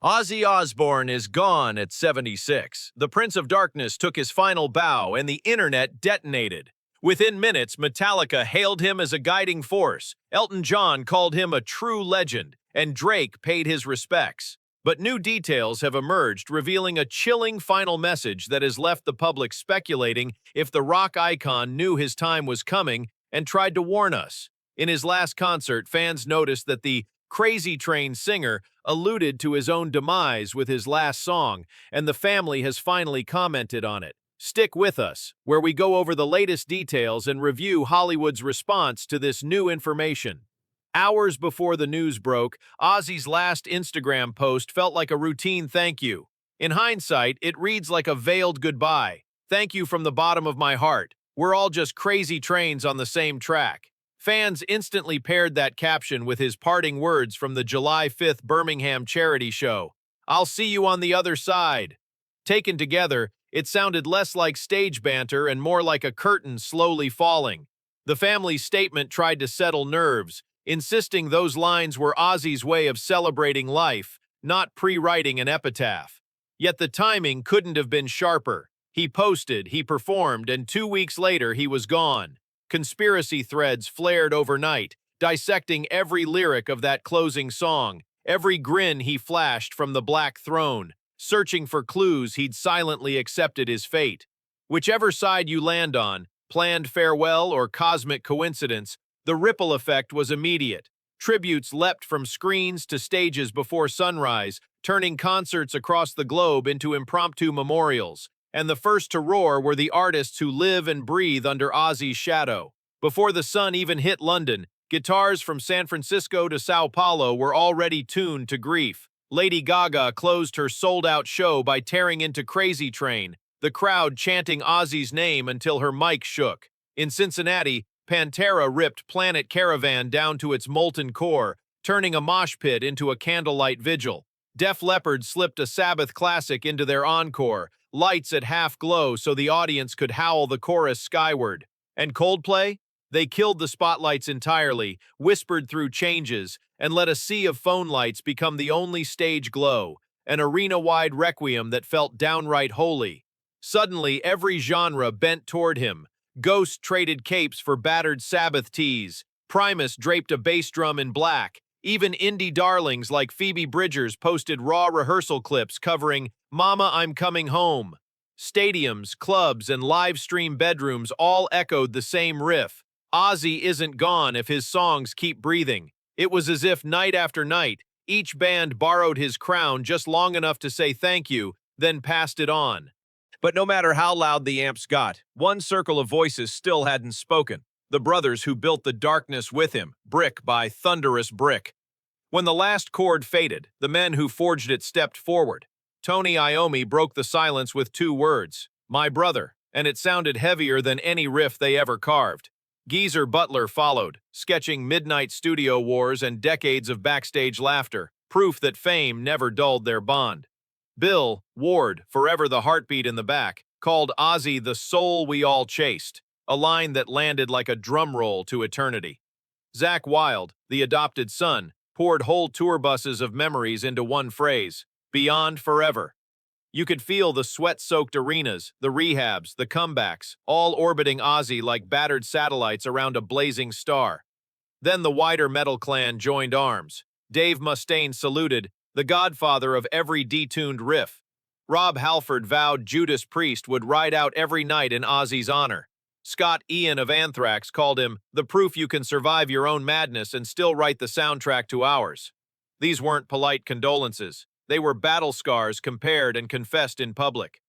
Ozzy Osbourne is gone at 76. The Prince of Darkness took his final bow and the internet detonated. Within minutes, Metallica hailed him as a guiding force. Elton John called him a true legend, and Drake paid his respects. But new details have emerged, revealing a chilling final message that has left the public speculating if the rock icon knew his time was coming and tried to warn us. In his last concert, fans noticed that the Crazy Train singer alluded to his own demise with his last song, and the family has finally commented on it. Stick with us, where we go over the latest details and review Hollywood's response to this new information. Hours before the news broke, Ozzy's last Instagram post felt like a routine thank you. In hindsight, it reads like a veiled goodbye. Thank you from the bottom of my heart. We're all just crazy trains on the same track. Fans instantly paired that caption with his parting words from the July 5th Birmingham charity show. "I'll see you on the other side." Taken together, it sounded less like stage banter and more like a curtain slowly falling. The family's statement tried to settle nerves, insisting those lines were Ozzy's way of celebrating life, not pre-writing an epitaph. Yet the timing couldn't have been sharper. He posted, he performed, and 2 weeks later he was gone. Conspiracy threads flared overnight, dissecting every lyric of that closing song, every grin he flashed from the Black Throne, searching for clues he'd silently accepted his fate. Whichever side you land on, planned farewell or cosmic coincidence, the ripple effect was immediate. Tributes leapt from screens to stages before sunrise, turning concerts across the globe into impromptu memorials. And the first to roar were the artists who live and breathe under Ozzy's shadow. Before the sun even hit London, guitars from San Francisco to Sao Paulo were already tuned to grief. Lady Gaga closed her sold-out show by tearing into Crazy Train, the crowd chanting Ozzy's name until her mic shook. In Cincinnati, Pantera ripped Planet Caravan down to its molten core, turning a mosh pit into a candlelight vigil. Def Leppard slipped a Sabbath classic into their encore, lights at half glow so the audience could howl the chorus skyward. And Coldplay? They killed the spotlights entirely, whispered through changes, and let a sea of phone lights become the only stage glow, an arena-wide requiem that felt downright holy. Suddenly, every genre bent toward him. Ghost traded capes for battered Sabbath tees. Primus draped a bass drum in black. Even indie darlings like Phoebe Bridgers posted raw rehearsal clips covering "Mama, I'm Coming Home." Stadiums, clubs, and live stream bedrooms all echoed the same riff. Ozzy isn't gone if his songs keep breathing. It was as if night after night, each band borrowed his crown just long enough to say thank you, then passed it on. But no matter how loud the amps got, one circle of voices still hadn't spoken. The brothers who built the darkness with him, brick by thunderous brick. When the last chord faded, the men who forged it stepped forward. Tony Iommi broke the silence with 2 words, "My brother," and it sounded heavier than any riff they ever carved. Geezer Butler followed, sketching midnight studio wars and decades of backstage laughter, proof that fame never dulled their bond. Bill Ward, forever the heartbeat in the back, called Ozzy the soul we all chased, a line that landed like a drum roll to eternity. Zakk Wylde, the adopted son, poured whole tour buses of memories into one phrase, "Beyond forever." You could feel the sweat-soaked arenas, the rehabs, the comebacks, all orbiting Ozzy like battered satellites around a blazing star. Then the wider metal clan joined arms. Dave Mustaine saluted, the godfather of every detuned riff. Rob Halford vowed Judas Priest would ride out every night in Ozzy's honor. Scott Ian of Anthrax called him the proof you can survive your own madness and still write the soundtrack to ours. These weren't polite condolences. They were battle scars compared and confessed in public.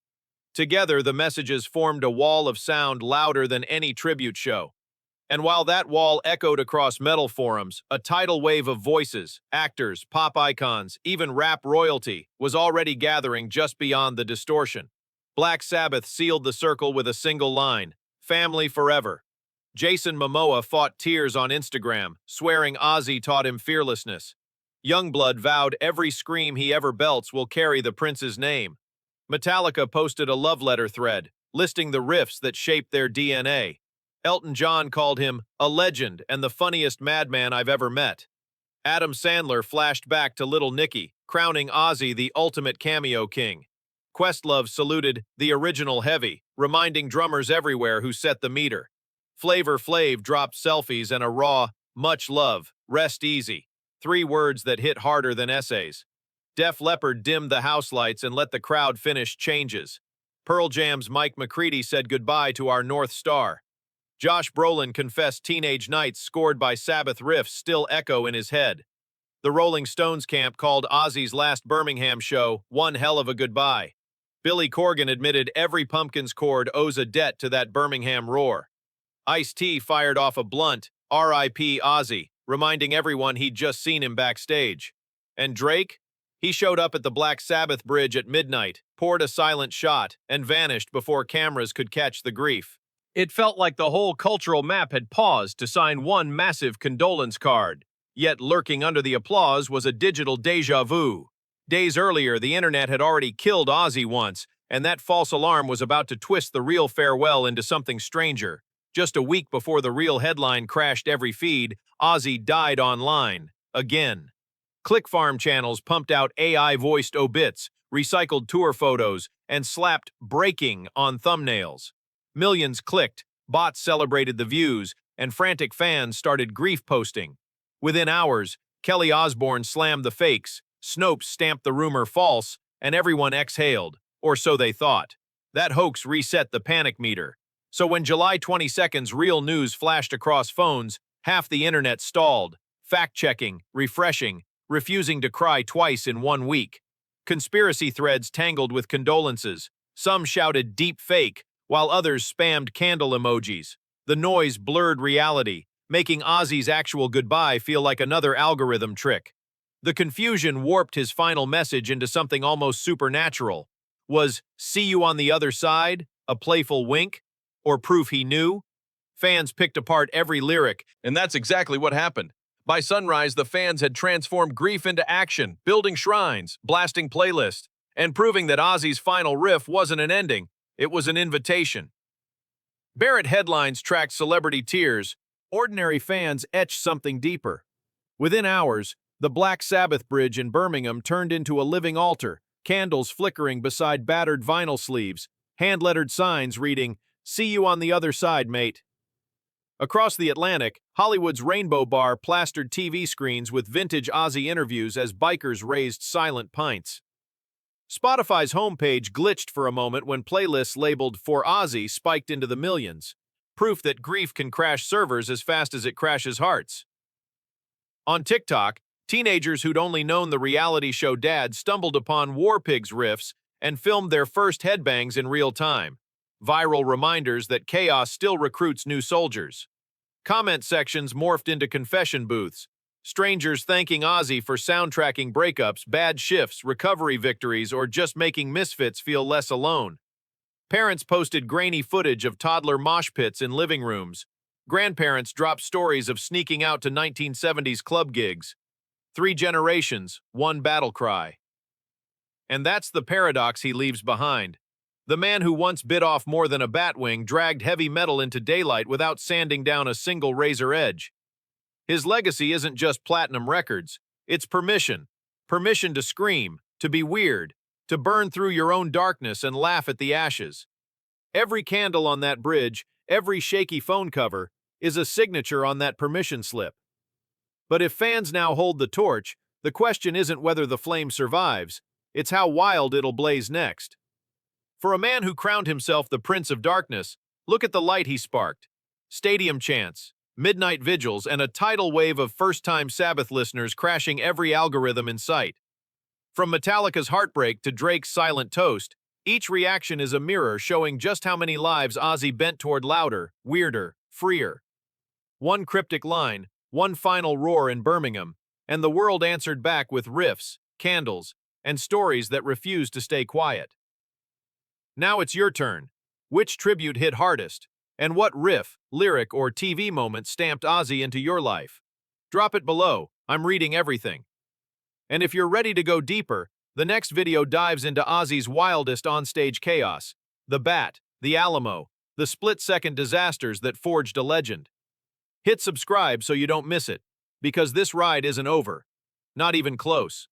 Together, the messages formed a wall of sound louder than any tribute show. And while that wall echoed across metal forums, a tidal wave of voices, actors, pop icons, even rap royalty was already gathering just beyond the distortion. Black Sabbath sealed the circle with a single line, "Family forever." Jason Momoa fought tears on Instagram, swearing Ozzy taught him fearlessness. Youngblood vowed every scream he ever belts will carry the prince's name. Metallica posted a love letter thread, listing the riffs that shaped their DNA. Elton John called him a legend and the funniest madman I've ever met. Adam Sandler flashed back to Little Nicky, crowning Ozzy the ultimate cameo king. Questlove saluted the original Heavy, reminding drummers everywhere who set the meter. Flavor Flav dropped selfies and a raw, much love, rest easy. 3 words that hit harder than essays. Def Leppard dimmed the house lights and let the crowd finish changes. Pearl Jam's Mike McCready said goodbye to our North Star. Josh Brolin confessed teenage nights scored by Sabbath riffs still echo in his head. The Rolling Stones camp called Ozzy's last Birmingham show one hell of a goodbye. Billy Corgan admitted every Pumpkins chord owes a debt to that Birmingham roar. Ice-T fired off a blunt, R.I.P. Ozzy, reminding everyone he'd just seen him backstage. And Drake? He showed up at the Black Sabbath bridge at midnight, poured a silent shot, and vanished before cameras could catch the grief. It felt like the whole cultural map had paused to sign one massive condolence card. Yet lurking under the applause was a digital déjà vu. Days earlier, the internet had already killed Ozzy once, and that false alarm was about to twist the real farewell into something stranger. Just a week before the real headline crashed every feed, Ozzy died online. Again. ClickFarm channels pumped out AI-voiced obits, recycled tour photos, and slapped "breaking" on thumbnails. Millions clicked, bots celebrated the views, and frantic fans started grief posting. Within hours, Kelly Osbourne slammed the fakes, Snopes stamped the rumor false, and everyone exhaled, or so they thought. That hoax reset the panic meter. So when July 22nd's real news flashed across phones, half the internet stalled, fact-checking, refreshing, refusing to cry twice in 1 week. Conspiracy threads tangled with condolences. Some shouted deep fake, while others spammed candle emojis. The noise blurred reality, making Ozzy's actual goodbye feel like another algorithm trick. The confusion warped his final message into something almost supernatural. Was "see you on the other side" a playful wink? Or proof he knew? Fans picked apart every lyric, and that's exactly what happened. By sunrise, the fans had transformed grief into action, building shrines, blasting playlists, and proving that Ozzy's final riff wasn't an ending, it was an invitation. Barrett headlines tracked celebrity tears. Ordinary fans etched something deeper. Within hours, the Black Sabbath bridge in Birmingham turned into a living altar, candles flickering beside battered vinyl sleeves, hand-lettered signs reading, "See you on the other side, mate." Across the Atlantic, Hollywood's Rainbow Bar plastered TV screens with vintage Ozzy interviews as bikers raised silent pints. Spotify's homepage glitched for a moment when playlists labeled "For Ozzy" spiked into the millions, proof that grief can crash servers as fast as it crashes hearts. On TikTok, teenagers who'd only known the reality show Dad stumbled upon War Pigs riffs and filmed their first headbangs in real time. Viral reminders that chaos still recruits new soldiers. Comment sections morphed into confession booths. Strangers thanking Ozzy for soundtracking breakups, bad shifts, recovery victories, or just making misfits feel less alone. Parents posted grainy footage of toddler mosh pits in living rooms. Grandparents dropped stories of sneaking out to 1970s club gigs. 3 generations, 1 battle cry. And that's the paradox he leaves behind. The man who once bit off more than a batwing dragged heavy metal into daylight without sanding down a single razor edge. His legacy isn't just platinum records, it's permission. Permission to scream, to be weird, to burn through your own darkness and laugh at the ashes. Every candle on that bridge, every shaky phone cover, is a signature on that permission slip. But if fans now hold the torch, the question isn't whether the flame survives, it's how wild it'll blaze next. For a man who crowned himself the Prince of Darkness, look at the light he sparked. Stadium chants, midnight vigils, and a tidal wave of first-time Sabbath listeners crashing every algorithm in sight. From Metallica's Heartbreak to Drake's Silent Toast, each reaction is a mirror showing just how many lives Ozzy bent toward louder, weirder, freer. One cryptic line, one final roar in Birmingham, and the world answered back with riffs, candles, and stories that refused to stay quiet. Now it's your turn. Which tribute hit hardest? And what riff, lyric, or TV moment stamped Ozzy into your life? Drop it below. I'm reading everything. And if you're ready to go deeper, the next video dives into Ozzy's wildest onstage chaos. The Bat, the Alamo, the split-second disasters that forged a legend. Hit subscribe so you don't miss it. because this ride isn't over. Not even close.